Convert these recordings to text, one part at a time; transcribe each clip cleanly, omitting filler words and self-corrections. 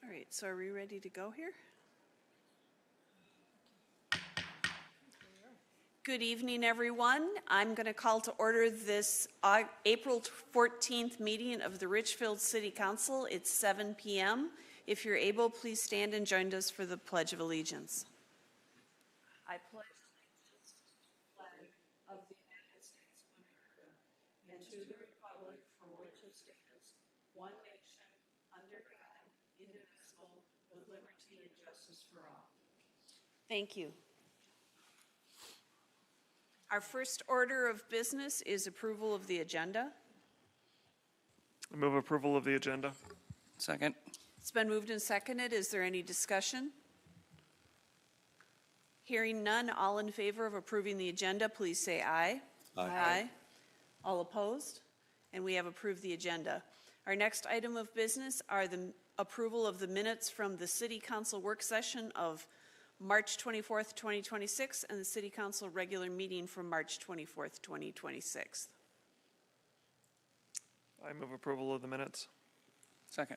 All right, so are we ready to go here? Good evening, everyone. I'm going to call to order this April 14th meeting of the Richfield City Council. It's 7 p.m. If you're able, please stand and join us for the Pledge of Allegiance. I pledge allegiance to the flag of the United States of America and to the republic for which it stands, one nation, under God, indivisible, with liberty and justice for all. Thank you. Our first order of business is approval of the agenda. I move approval of the agenda. Second. It's been moved and seconded. Is there any discussion? Hearing none, all in favor of approving the agenda, please say aye. Aye. All opposed? And we have approved the agenda. Our next item of business are the approval of the minutes from the City Council work session of March 24th, 2026, and the City Council regular meeting from March 24th, 2026. I move approval of the minutes. Second.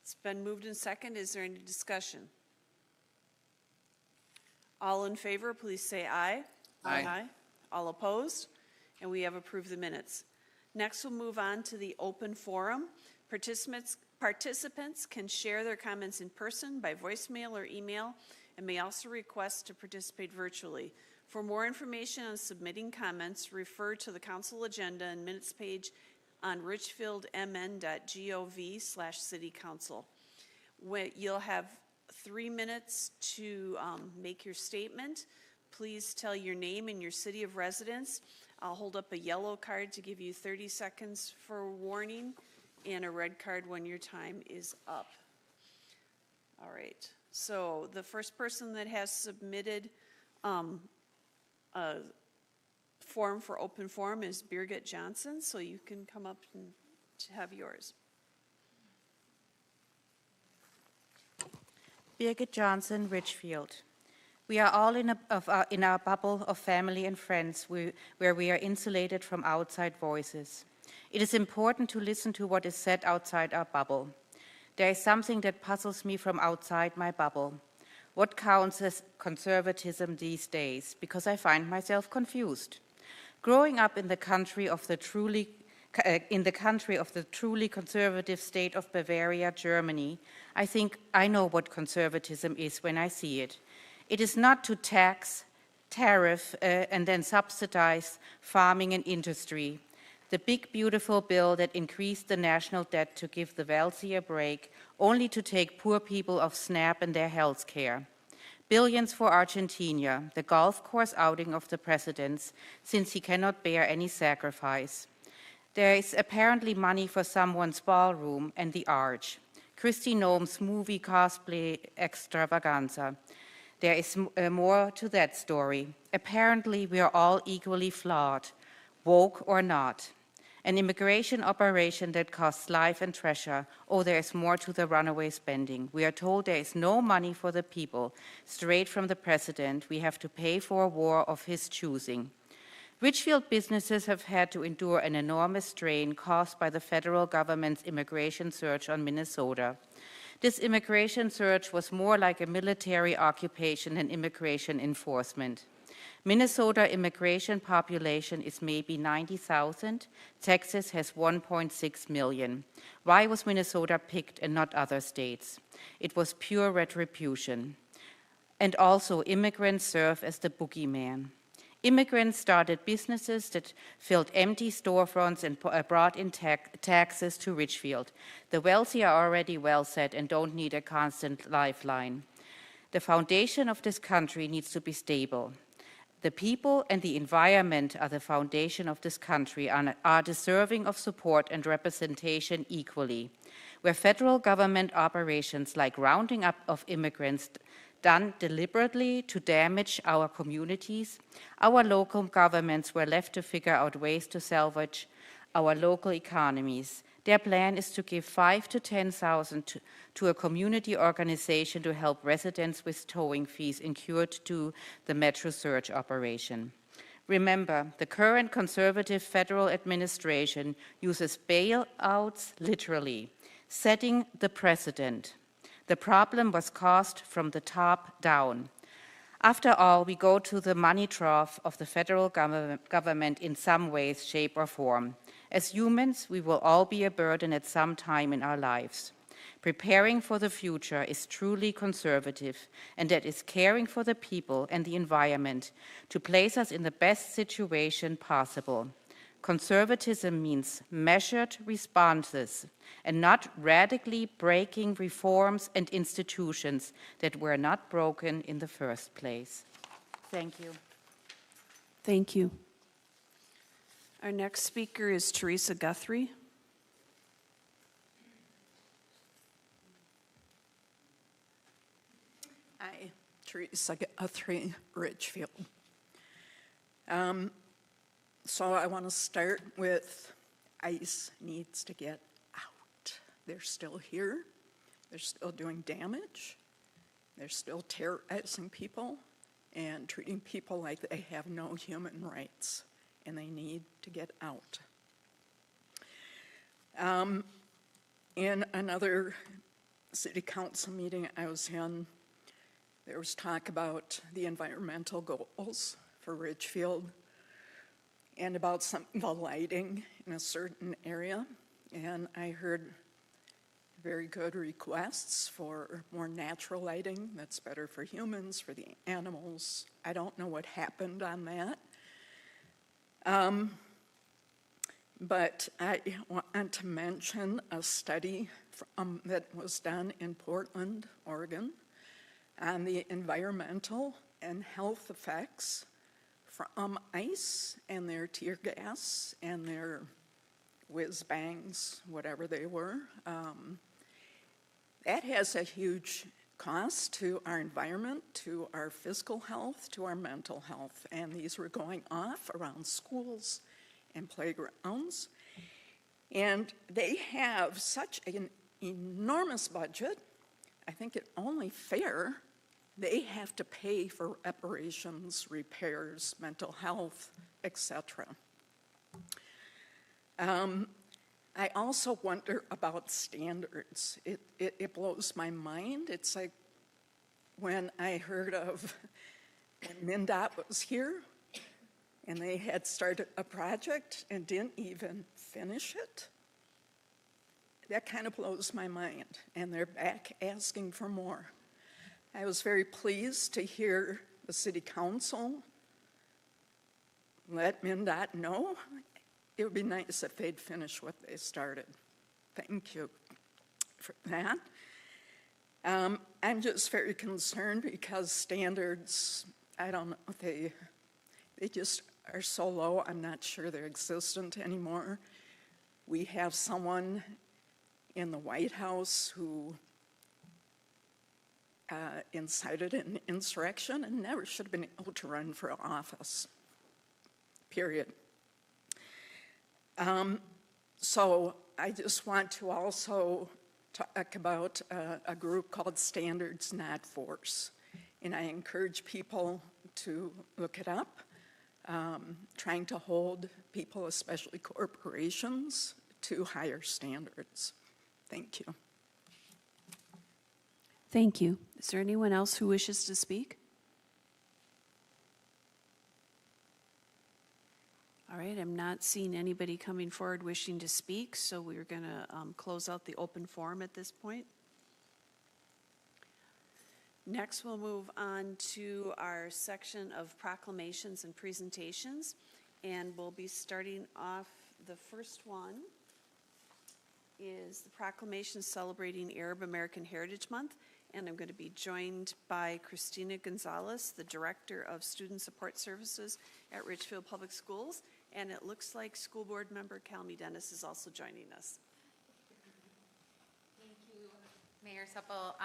It's been moved and seconded. Is there any discussion? All in favor, please say aye. Aye. All opposed? And we have approved the minutes. Next, we'll move on to the open forum. Participants can share their comments in person by voicemail or email and may also request to participate virtually. For more information on submitting comments, refer to the council agenda and minutes page on richfieldmn.gov/citycouncil. You'll have 3 minutes to make your statement. Please tell your name and your city of residence. I'll hold up a yellow card to give you 30 seconds for warning, and a red card when your time is up. All right, so the first person that has submitted a form for open forum is Birgit Johnson, so you can come up and have yours. Birgit Johnson, Richfield. We are all in our bubble of family and friends where we are insulated from outside voices. It is important to listen to what is said outside our bubble. There is something that puzzles me from outside my bubble. What counts as conservatism these days? Because I find myself confused. Growing up in the country of the truly conservative state of Bavaria, Germany, I think I know what conservatism is when I see it. It is not to tax, tariff, and then subsidize farming and industry. The big, beautiful bill that increased the national debt to give the wealthy a break, only to take poor people off SNAP and their health care. Billions for Argentina, the golf course outing of the president, since he cannot bear any sacrifice. There is apparently money for someone's ballroom and the Arch. Kristi Noem's movie cosplay extravaganza. There is more to that story. Apparently, we are all equally flawed, woke or not. An immigration operation that costs life and treasure. Oh, there is more to the runaway spending. We are told there is no money for the people. Straight from the president, we have to pay for a war of his choosing. Richfield businesses have had to endure an enormous strain caused by the federal government's immigration surge on Minnesota. This immigration surge was more like a military occupation than immigration enforcement. Minnesota immigration population is maybe 90,000. Texas has 1.6 million. Why was Minnesota picked and not other states? It was pure retribution. And also, immigrants serve as the boogeyman. Immigrants started businesses that filled empty storefronts and brought in taxes to Richfield. The wealthy are already well set and don't need a constant lifeline. The foundation of this country needs to be stable. The people and the environment are the foundation of this country and are deserving of support and representation equally. Where federal government operations like rounding up of immigrants done deliberately to damage our communities, our local governments were left to figure out ways to salvage our local economies. Their plan is to give $5,000 to $10,000 to a community organization to help residents with towing fees incurred to the Metro Surge operation. Remember, the current conservative federal administration uses bailouts literally. setting the precedent. The problem was caused from the top down. After all, we go to the money trough of the federal government in some ways, shape, or form. As humans, we will all be a burden at some time in our lives. Preparing for the future is truly conservative, and that is caring for the people and the environment to place us in the best situation possible. Conservatism means measured responses and not radically breaking reforms and institutions that were not broken in the first place. Thank you. Thank you. Our next speaker is Teresa Guthrie. Hi, Teresa Guthrie, Ridgefield. So I want to start with ICE needs to get out. They're still here. They're still doing damage. They're still terrorizing people and treating people like they have no human rights, and they need to get out. In another city council meeting I was in, there was talk about the environmental goals for Ridgefield and about the lighting in a certain area. And I heard very good requests for more natural lighting that's better for humans, for the animals. I don't know what happened on that. But I want to mention a study that was done in Portland, Oregon, on the environmental and health effects from ICE and their tear gas and their whiz bangs, whatever they were. That has a huge cost to our environment, to our physical health, to our mental health. And these were going off around schools and playgrounds. And they have such an enormous budget, I think it's only fair they have to pay for reparations, repairs, mental health, etc. I also wonder about standards. It blows my mind. It's like when I heard of when MnDOT was here and they had started a project and didn't even finish it. That kind of blows my mind, and they're back asking for more. I was very pleased to hear the city council let MnDOT know. It would be nice if they'd finish what they started. Thank you for that. I'm just very concerned because standards, I don't know, they just are so low, I'm not sure they're existent anymore. We have someone in the White House who incited an insurrection and never should have been able to run for office, period. So I just want to also talk about a group called Standards Not Force, and I encourage people to look it up, trying to hold people, especially corporations, to higher standards. Thank you. Thank you. Is there anyone else who wishes to speak? All right, I'm not seeing anybody coming forward wishing to speak, so we're going to close out the open forum at this point. Next, we'll move on to our section of proclamations and presentations, and we'll be starting off. The first one is the proclamation celebrating Arab American Heritage Month, and I'm going to be joined by Christina Gonzalez, the Director of Student Support Services at Richfield Public Schools, and it looks like School Board Member Calmy Dennis is also joining us. Thank you, Mayor Supple.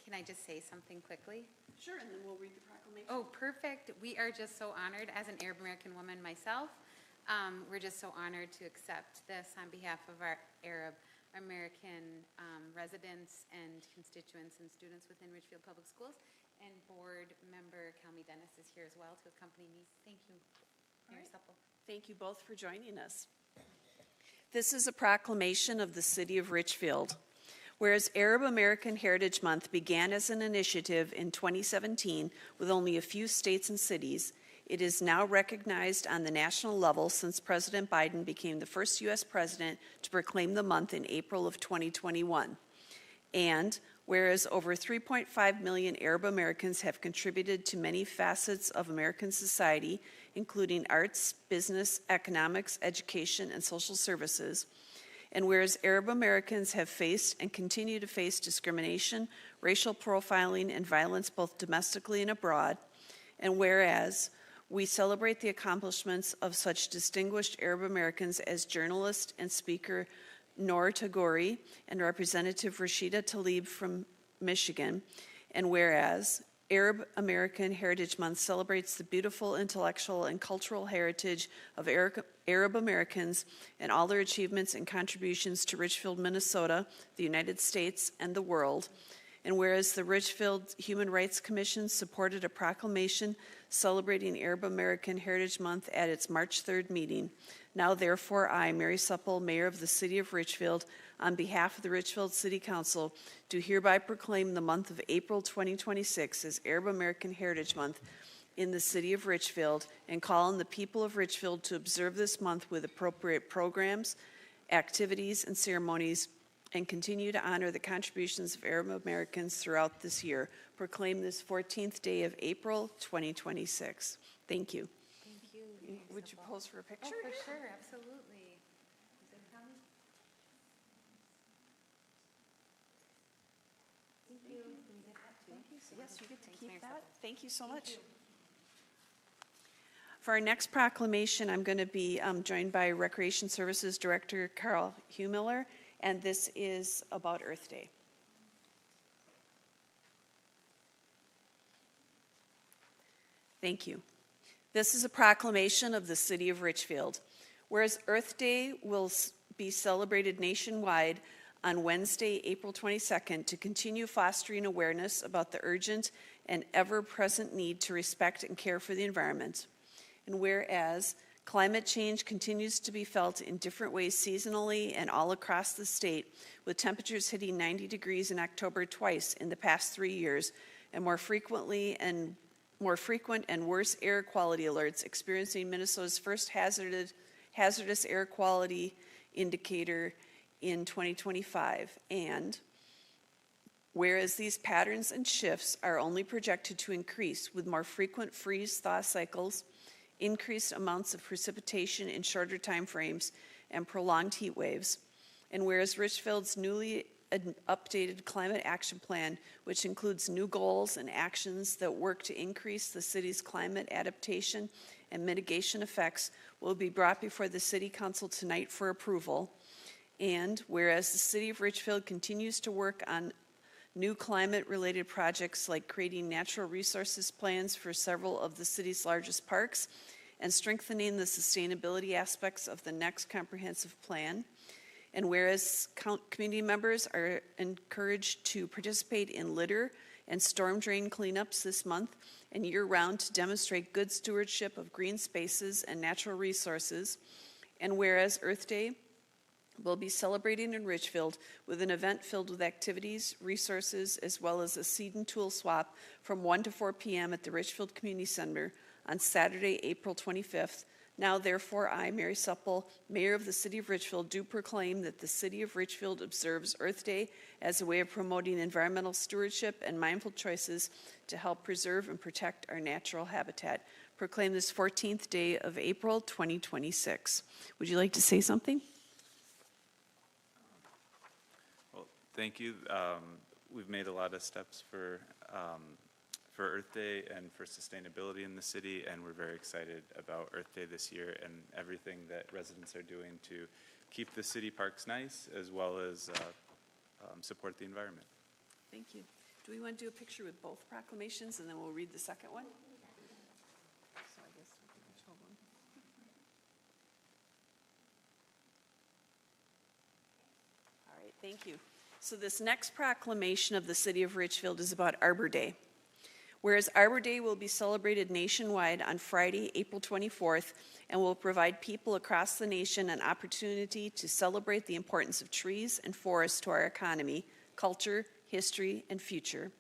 Can I just say something quickly? Sure, and then we'll read the proclamation. Oh, perfect. We are just so honored, as an Arab American woman myself, we're just so honored to accept this on behalf of our Arab American residents and constituents and students within Richfield Public Schools. And Board Member Calmy Dennis is here as well to accompany me. Thank you, Mayor Supple. Thank you both for joining us. This is a proclamation of the City of Richfield. Whereas Arab American Heritage Month began as an initiative in 2017 with only a few states and cities, it is now recognized on the national level since President Biden became the first U.S. president to proclaim the month in April of 2021. And whereas over 3.5 million Arab Americans have contributed to many facets of American society, including arts, business, economics, education, and social services, and whereas Arab Americans have faced and continue to face discrimination, racial profiling, and violence both domestically and abroad, and whereas we celebrate the accomplishments of such distinguished Arab Americans as journalist and speaker Noor Tagore and Representative Rashida Tlaib from Michigan, and whereas Arab American Heritage Month celebrates the beautiful intellectual and cultural heritage of Arab Americans and all their achievements and contributions to Richfield, Minnesota, the United States, and the world. And whereas the Richfield Human Rights Commission supported a proclamation celebrating Arab American Heritage Month at its March 3rd meeting, now therefore I, Mary Supple, Mayor of the City of Richfield, on behalf of the Richfield City Council, do hereby proclaim the month of April 2026 as Arab American Heritage Month in the City of Richfield and call on the people of Richfield to observe this month with appropriate programs, activities, and ceremonies, and continue to honor the contributions of Arab Americans throughout this year. Proclaim this 14th day of April 2026. Thank you. Thank you. Would you pose for a picture? Oh, for sure, absolutely. Thank you. Yes, you get to keep that. Thank you so much. For our next proclamation, I'm going to be joined by Recreation Services Director Carl Humiller, and this is about Earth Day. Thank you. This is a proclamation of the City of Richfield. Whereas Earth Day will be celebrated nationwide on Wednesday, April 22nd, to continue fostering awareness about the urgent and ever-present need to respect and care for the environment. And whereas climate change continues to be felt in different ways seasonally and all across the state, with temperatures hitting 90 degrees in October twice in the past 3 years, and more frequent and worse air quality alerts, experiencing Minnesota's first hazardous air quality indicator in 2025. And whereas these patterns and shifts are only projected to increase with more frequent freeze-thaw cycles, increased amounts of precipitation in shorter time frames, and prolonged heat waves. And whereas Richfield's newly updated climate action plan, which includes new goals and actions that work to increase the city's climate adaptation and mitigation effects, will be brought before the City Council tonight for approval. And whereas the City of Richfield continues to work on new climate-related projects like creating natural resources plans for several of the city's largest parks and strengthening the sustainability aspects of the next comprehensive plan. And whereas community members are encouraged to participate in litter and storm drain cleanups this month and year-round to demonstrate good stewardship of green spaces and natural resources. And whereas Earth Day will be celebrating in Richfield with an event filled with activities, resources, as well as a seed and tool swap from 1 to 4 p.m. at the Richfield Community Center on Saturday, April 25th. Now, therefore, I, Mary Supple, Mayor of the City of Richfield, do proclaim that the City of Richfield observes Earth Day as a way of promoting environmental stewardship and mindful choices to help preserve and protect our natural habitat. Proclaim this 14th day of April 2026. Would you like to say something? Well, thank you. We've made a lot of steps for Earth Day and for sustainability in the city, and we're very excited about Earth Day this year and everything that residents are doing to keep the city parks nice as well as support the environment. Thank you. Do we want to do a picture with both proclamations and then we'll read the second one? So I guess we can show them. All right, thank you. So this next proclamation of the City of Richfield is about Arbor Day. Whereas Arbor Day will be celebrated nationwide on Friday, April 24th, and will provide people across the nation an opportunity to celebrate the importance of trees and forests to our economy, culture, history, and future.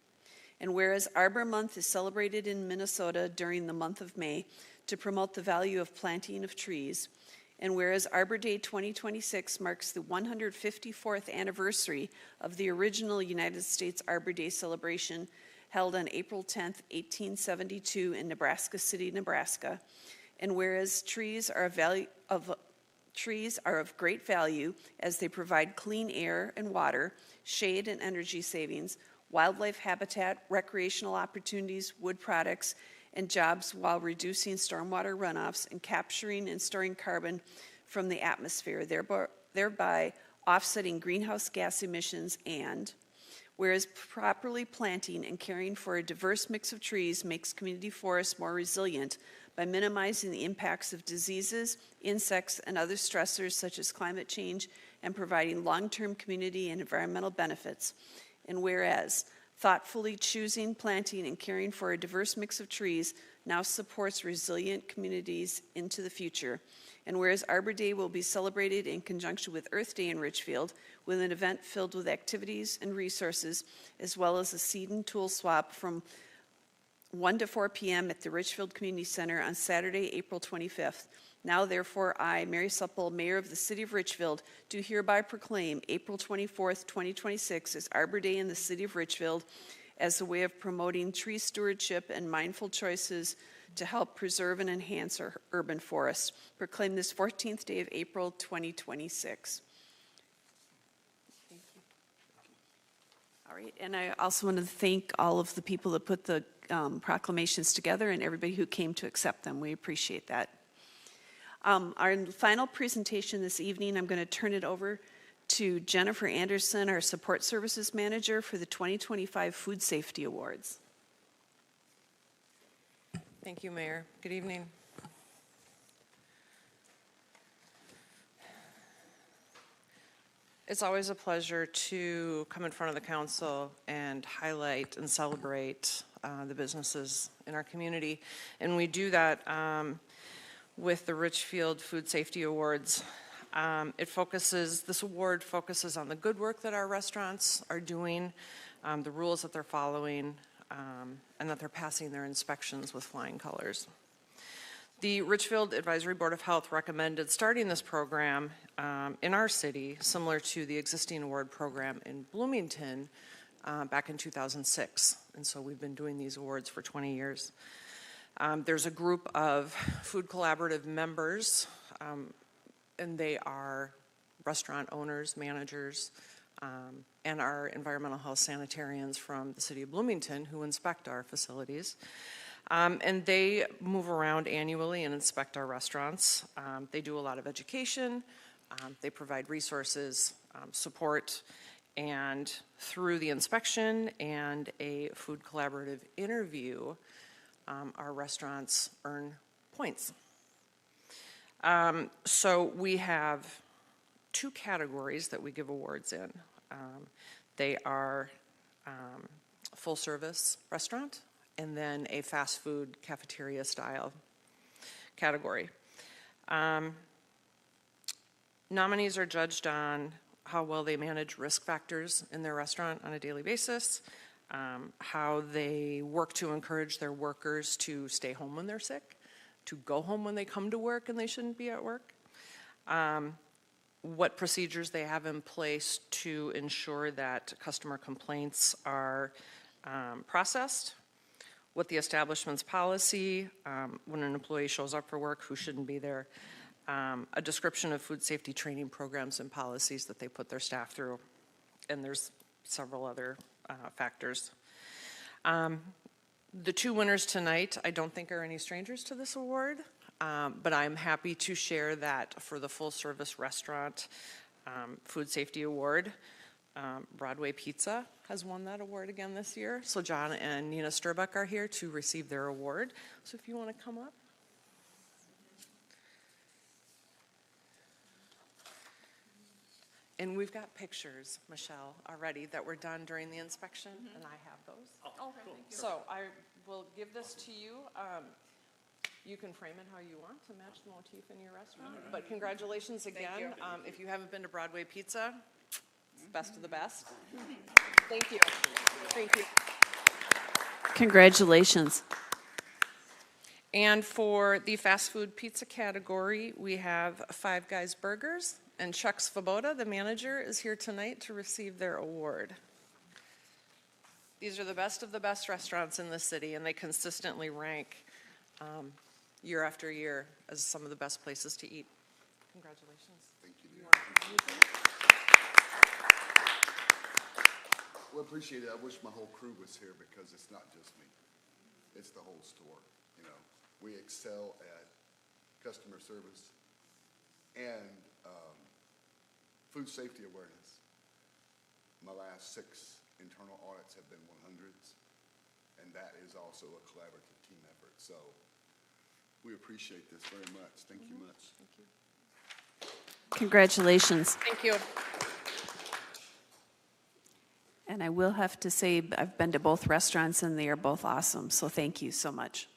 And whereas Arbor Month is celebrated in Minnesota during the month of May to promote the value of planting of trees, and whereas Arbor Day 2026 marks the 154th anniversary of the original United States Arbor Day celebration held on April 10th, 1872 in Nebraska City, Nebraska, and whereas trees are of great value as they provide clean air and water, shade and energy savings, wildlife habitat, recreational opportunities, wood products, and jobs while reducing stormwater runoffs and capturing and storing carbon from the atmosphere, thereby offsetting greenhouse gas emissions. And whereas properly planting and caring for a diverse mix of trees makes community forests more resilient by minimizing the impacts of diseases, insects, and other stressors such as climate change, and providing long-term community and environmental benefits. And whereas thoughtfully choosing, planting, and caring for a diverse mix of trees now supports resilient communities into the future. And whereas Arbor Day will be celebrated in conjunction with Earth Day in Richfield with an event filled with activities and resources, as well as a seed and tool swap from 1 to 4 p.m. at the Richfield Community Center on Saturday, April 25th. Now, therefore, I, Mary Supple, Mayor of the City of Richfield, do hereby proclaim April 24th, 2026 as Arbor Day in the City of Richfield as a way of promoting tree stewardship and mindful choices to help preserve and enhance our urban forests. Proclaim this 14th day of April, 2026. Thank you. All right, and I also want to thank all of the people that put the proclamations together and everybody who came to accept them. We appreciate that. Our final presentation this evening, I'm going to turn it over to Jennifer Anderson, our Support Services Manager for the 2025 Food Safety Awards. Thank you, Mayor. Good evening. It's always a pleasure to come in front of the council and highlight and celebrate the businesses in our community. And we do that with the Richfield Food Safety Awards. This award focuses on the good work that our restaurants are doing, the rules that they're following, and that they're passing their inspections with flying colors. The Richfield Advisory Board of Health recommended starting this program in our city, similar to the existing award program in Bloomington back in 2006. And so we've been doing these awards for 20 years. There's a group of Food Collaborative members, and they are restaurant owners, managers, and our environmental health sanitarians from the city of Bloomington who inspect our facilities. And they move around annually and inspect our restaurants. They do a lot of education. They provide resources, support, and through the inspection and a Food Collaborative interview, our restaurants earn points. So we have two categories that we give awards in. They are full service restaurant and then a fast food cafeteria style category. Nominees are judged on how well they manage risk factors in their restaurant on a daily basis, how they work to encourage their workers to stay home when they're sick, to go home when they come to work and they shouldn't be at work, what procedures they have in place to ensure that customer complaints are processed, what the establishment's policy, when an employee shows up for work, who shouldn't be there, a description of food safety training programs and policies that they put their staff through, and there's several other factors. The two winners tonight, I don't think are any strangers to this award, but I'm happy to share that for the full service restaurant food safety award, Broadway Pizza has won that award again this year. So John and Nina Sturbuck are here to receive their award. So if you want to come up. And we've got pictures, Michelle, already that were done during the inspection, and I have those. Oh, thank you. So I will give this to you. You can frame it how you want to match the motif in your restaurant. But congratulations again. If you haven't been to Broadway Pizza, it's best of the best. Thank you. Thank you. Congratulations. And for the fast food pizza category, we have Five Guys Burgers, and Chuck Svoboda, the manager, is here tonight to receive their award. These are the best restaurants in the city, and they consistently rank year after year as some of the best places to eat. Congratulations. Thank you. Well, appreciate it. I wish my whole crew was here because it's not just me. It's the whole store, you know. We excel at customer service and food safety awareness. My last 6 internal audits have been 100s, and that is also a collaborative team effort. So we appreciate this very much. Thank you much. Thank you. Congratulations. Thank you. And I will have to say, I've been to both restaurants and they are both awesome, so thank you so much.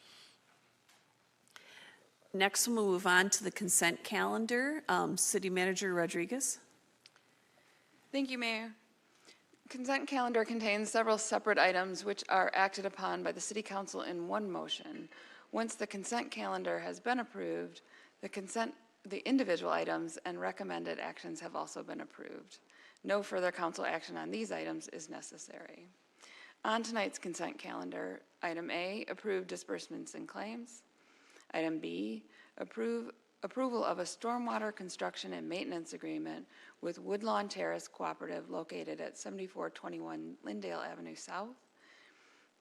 Next, we'll move on to the consent calendar. City Manager Rodriguez. Thank you, Mayor. Consent calendar contains several separate items which are acted upon by the City Council in one motion. Once the consent calendar has been approved, the individual items and recommended actions have also been approved. No further council action on these items is necessary. On tonight's consent calendar, item A, approve disbursements and claims. Item B, approval of a stormwater construction and maintenance agreement with Woodlawn Terrace Cooperative located at 7421 Lindale Avenue South.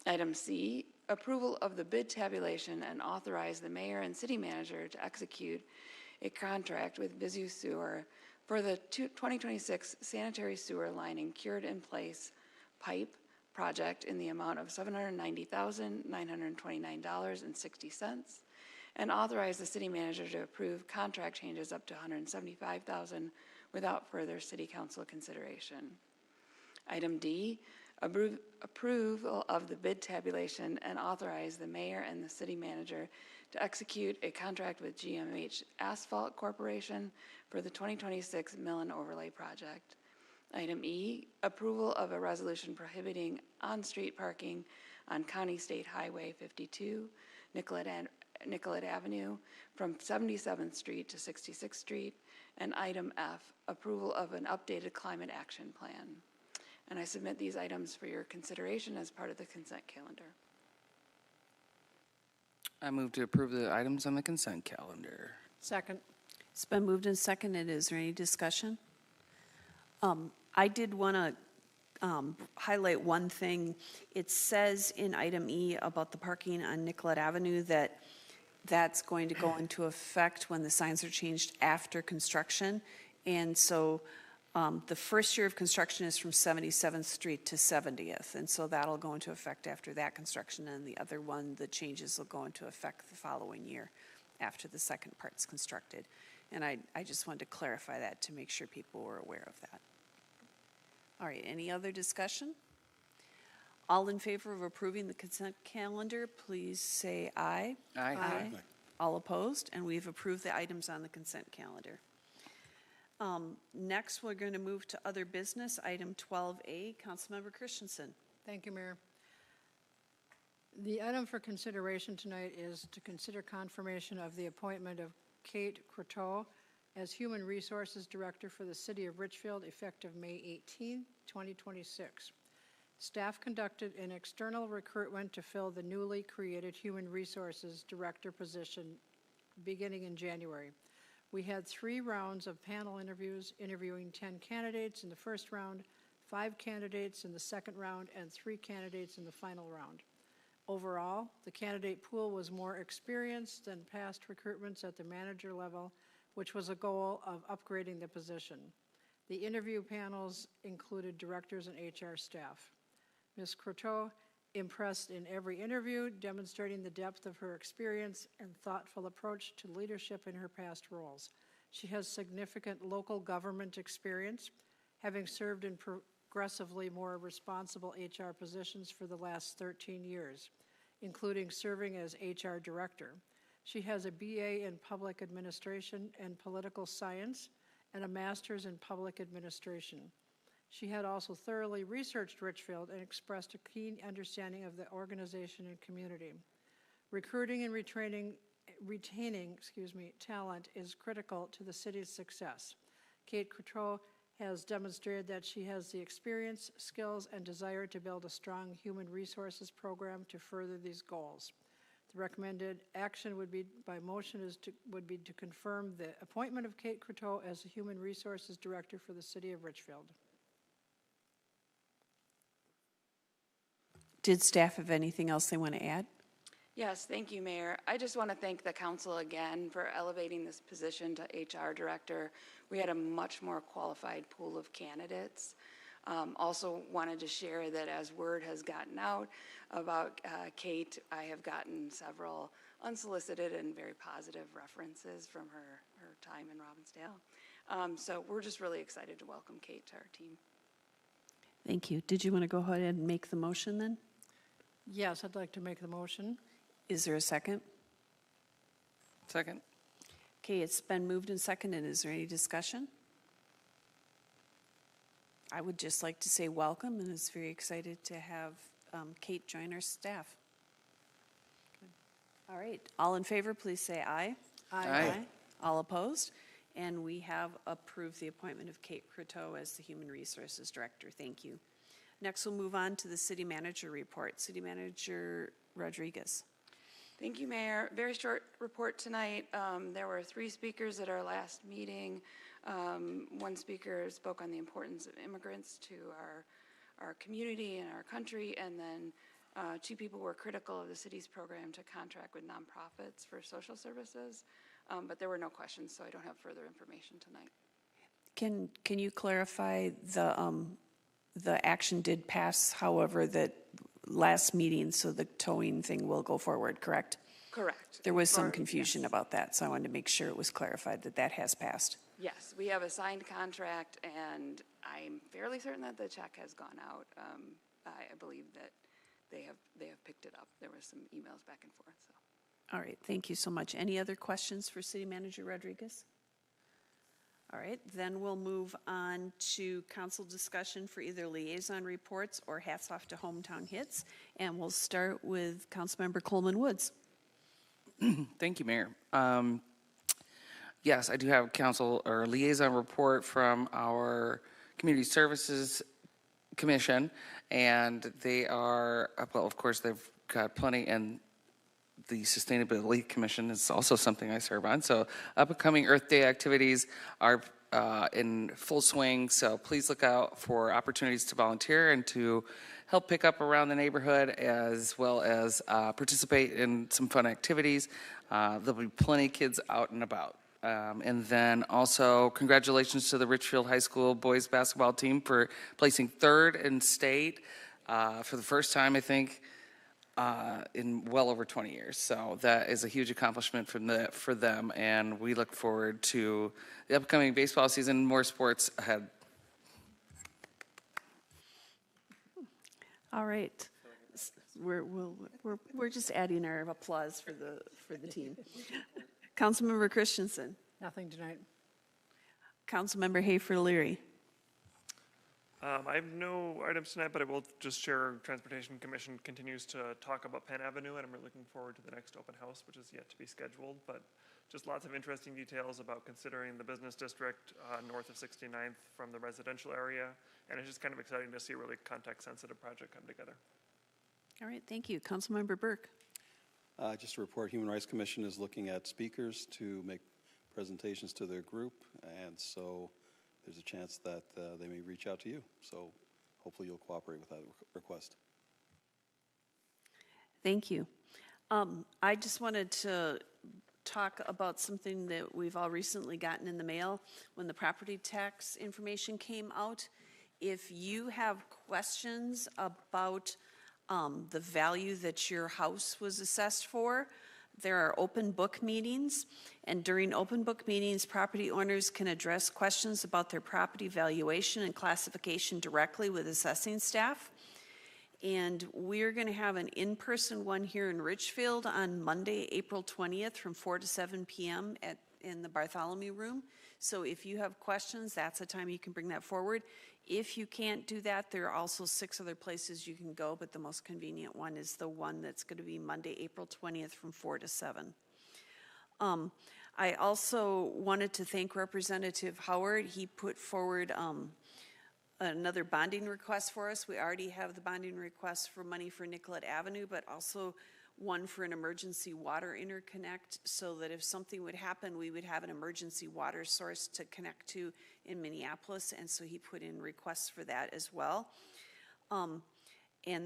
Item C, approval of the bid tabulation and authorize the mayor and city manager to execute a contract with Visu Sewer for the 2026 sanitary sewer lining cured in place pipe project in the amount of $790,929.60, and authorize the city manager to approve contract changes up to $175,000 without further city council consideration. Item D, approval of the bid tabulation and authorize the mayor and the city manager to execute a contract with GMH Asphalt Corporation for the 2026 Mill and Overlay Project. Item E, approval of a resolution prohibiting on-street parking on County State Highway 52, Nicollet Avenue, from 77th Street to 66th Street. And item F, approval of an updated climate action plan. And I submit these items for your consideration as part of the consent calendar. I move to approve the items on the consent calendar. Second. It's been moved and seconded. Is there any discussion? I did want to highlight one thing. It says in item E about the parking on Nicollet Avenue that that's going to go into effect when the signs are changed after construction. And so the first year of construction is from 77th Street to 70th. And so that'll go into effect after that construction. And the other one, the changes will go into effect the following year after the second part's constructed. And I just wanted to clarify that to make sure people were aware of that. All right, any other discussion? All in favor of approving the consent calendar, please say aye. Aye. All opposed? And we've approved the items on the consent calendar. Next, we're going to move to other business, item 12A. Councilmember Christensen. Thank you, Mayor. The item for consideration tonight is to consider confirmation of the appointment of Kate Croteau as Human Resources Director for the City of Richfield effective May 18, 2026. Staff conducted an external recruitment to fill the newly created Human Resources Director position beginning in January. We had 3 rounds of panel interviews, interviewing 10 candidates in the first round, 5 candidates in the second round, and 3 candidates in the final round. Overall, the candidate pool was more experienced than past recruitments at the manager level, which was a goal of upgrading the position. The interview panels included directors and HR staff. Ms. Croteau impressed in every interview, demonstrating the depth of her experience and thoughtful approach to leadership in her past roles. She has significant local government experience, having served in progressively more responsible HR positions for the last 13 years, including serving as HR director. She has a BA in Public Administration and Political Science and a master's in Public Administration. She had also thoroughly researched Richfield and expressed a keen understanding of the organization and community. Recruiting and retaining talent is critical to the city's success. Kate Croteau has demonstrated that she has the experience, skills, and desire to build a strong human resources program to further these goals. The recommended action would be by motion would be to confirm the appointment of Kate Croteau as the Human Resources Director for the City of Richfield. Did staff have anything else they want to add? Yes, thank you, Mayor. I just want to thank the council again for elevating this position to HR Director. We had a much more qualified pool of candidates. Also wanted to share that as word has gotten out about Kate, I have gotten several unsolicited and very positive references from her time in Robbinsdale. So we're just really excited to welcome Kate to our team. Thank you. Did you want to go ahead and make the motion then? Yes, I'd like to make the motion. Is there a second? Second. Okay, it's been moved and seconded. Is there any discussion? I would just like to say welcome and is very excited to have Kate join our staff. All right, all in favor, please say aye. Aye. All opposed? And we have approved the appointment of Kate Croteau as the Human Resources Director. Thank you. Next, we'll move on to the City Manager report. City Manager Rodriguez. Thank you, Mayor. Very short report tonight. There were 3 speakers at our last meeting. One speaker spoke on the importance of immigrants to our community and our country, and then 2 people were critical of the city's program to contract with nonprofits for social services. But there were no questions, so I don't have further information tonight. Can you clarify the action did pass, however, that last meeting, so the towing thing will go forward, correct? Correct. There was some confusion about that, so I wanted to make sure it was clarified that that has passed. Yes, we have a signed contract, and I'm fairly certain that the check has gone out. I believe that they have picked it up. There was some emails back and forth. So. All right, thank you so much. Any other questions for City Manager Rodriguez? All right, then we'll move on to council discussion for either liaison reports or hats off to hometown hits. And we'll start with Councilmember Coleman Woods. Thank you, Mayor. Yes, I do have council or liaison report from our Community Services Commission, and they are, well, of course, they've got plenty, and the Sustainability Commission is also something I serve on. So upcoming Earth Day activities are in full swing, so please look out for opportunities to volunteer and to help pick up around the neighborhood, as well as participate in some fun activities. There'll be plenty of kids out and about. And then also congratulations to the Richfield High School boys basketball team for placing 3rd in state for the first time, I think, in well over 20 years. So that is a huge accomplishment for them, and we look forward to the upcoming baseball season, more sports ahead. All right. We're just adding our applause for the team. Councilmember Christensen. Nothing tonight. Councilmember Hayford-Leary. I have no items tonight, but I will just share Transportation Commission continues to talk about Penn Avenue, and I'm really looking forward to the next open house, which is yet to be scheduled. But just lots of interesting details about considering the business district north of 69th from the residential area, and it's just kind of exciting to see a really context-sensitive project come together. All right, thank you. Councilmember Burke. Just to report, Human Rights Commission is looking at speakers to make presentations to their group, and so there's a chance that they may reach out to you. So hopefully you'll cooperate with that request. Thank you. I just wanted to talk about something that we've all recently gotten in the mail when the property tax information came out. If you have questions about the value that your house was assessed for, There are open book meetings, and during open book meetings, property owners can address questions about their property valuation and classification directly with assessing staff. And we're going to have an in-person one here in Richfield on Monday, April 20th from 4 to 7 p.m. in the Bartholomew Room. So if you have questions, that's the time you can bring that forward. If you can't do that, there are also 6 other places you can go, but the most convenient one is the one that's going to be Monday, April 20th from 4 to 7. I also wanted to thank Representative Howard. He put forward another bonding request for us. We already have the bonding request for money for Nicollet Avenue, but also one for an emergency water interconnect, so that if something would happen, we would have an emergency water source to connect to in Minneapolis, and so he put in requests for that as well. And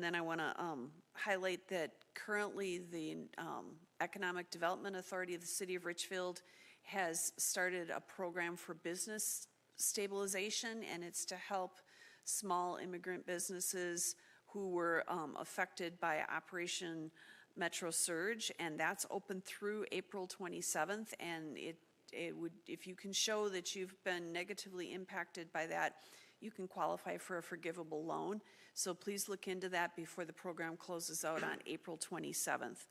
then I want to highlight that currently the Economic Development Authority of the City of Richfield has started a program for business stabilization, and it's to help small immigrant businesses who were affected by Operation Metro Surge, and that's open through April 27th, and it would, if you can show that you've been negatively impacted by that, you can qualify for a forgivable loan. So please look into that before the program closes out on April 27th.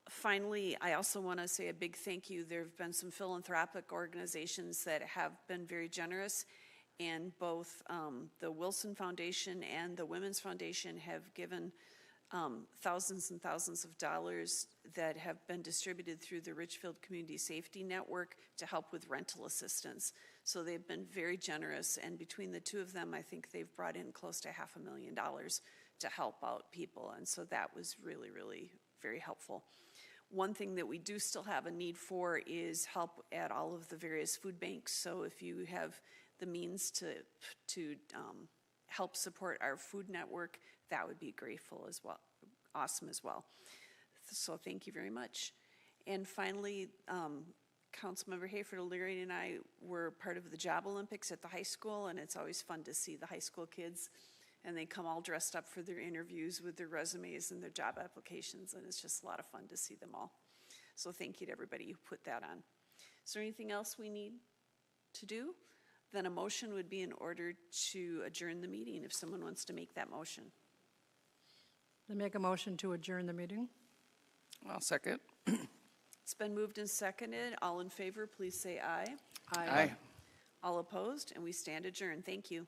Finally, I also want to say a big thank you. There have been some philanthropic organizations that have been very generous, and both the Wilson Foundation and the Women's Foundation have given thousands and thousands of dollars that have been distributed through the Richfield Community Safety Network to help with rental assistance. So they've been very generous, and between the two of them, I think they've brought in close to $500,000 to help out people, and so that was really, really very helpful. One thing that we do still have a need for is help at all of the various food banks. So if you have the means to help support our food network, that would be grateful as well, awesome as well. So thank you very much. And finally, Councilmember Hayford O'Leary and I were part of the Job Olympics at the high school, and it's always fun to see the high school kids, and they come all dressed up for their interviews with their resumes and their job applications, and it's just a lot of fun to see them all. So thank you to everybody who put that on. Is there anything else we need to do? Then a motion would be in order to adjourn the meeting, if someone wants to make that motion. I make a motion to adjourn the meeting. I'll second. It's been moved and seconded. All in favor, please say aye. Aye. All opposed, and we stand adjourned. Thank you.